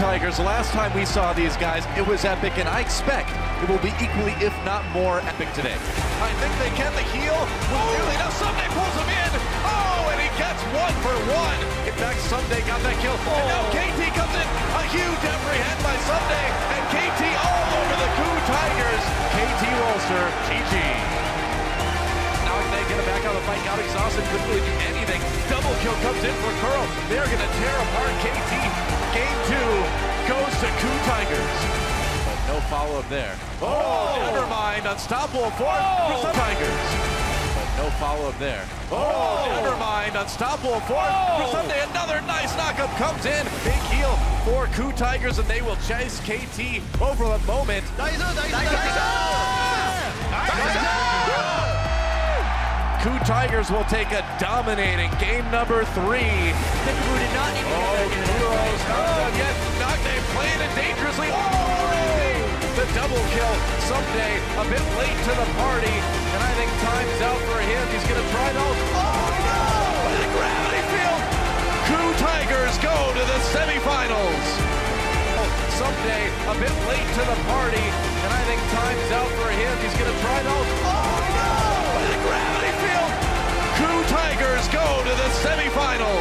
Tigers, the last time we saw these guys, it was epic, and I expect it will be equally, if not more, epic today. I think they get the heel. Now Sunday pulls him in. Oh, and he gets 1 for 1. In fact, Sunday got that kill. And now KT comes in. A huge apprehend by Sunday, and KT all over the KOO Tigers. KT Rolster, GG. Now they get him back out of the fight. Got exhausted, couldn't really do anything. Double kill comes in for Curl. They're going to tear apart KT. Game 2 goes to KOO Tigers. But no follow-up there. Oh, never mind. Unstoppable for KOO Tigers. But no follow-up there. Oh, never mind. Unstoppable for Sunday. Another nice knockup comes in. Big heal for KOO Tigers, and they will chase KT over the moment. KOO Tigers will take a dominating game number 3. Who did not even Heroes not done yet. They playing it dangerously. The double kill someday a bit late to the party, and I think time's out for him. He's going to try those. Oh no! By the gravity field. KOO Tigers go to the semifinals. Someday a bit late to the party, and I think time's out for him. He's going to try those. Oh no! By the gravity field. KOO Tigers go to the semifinals.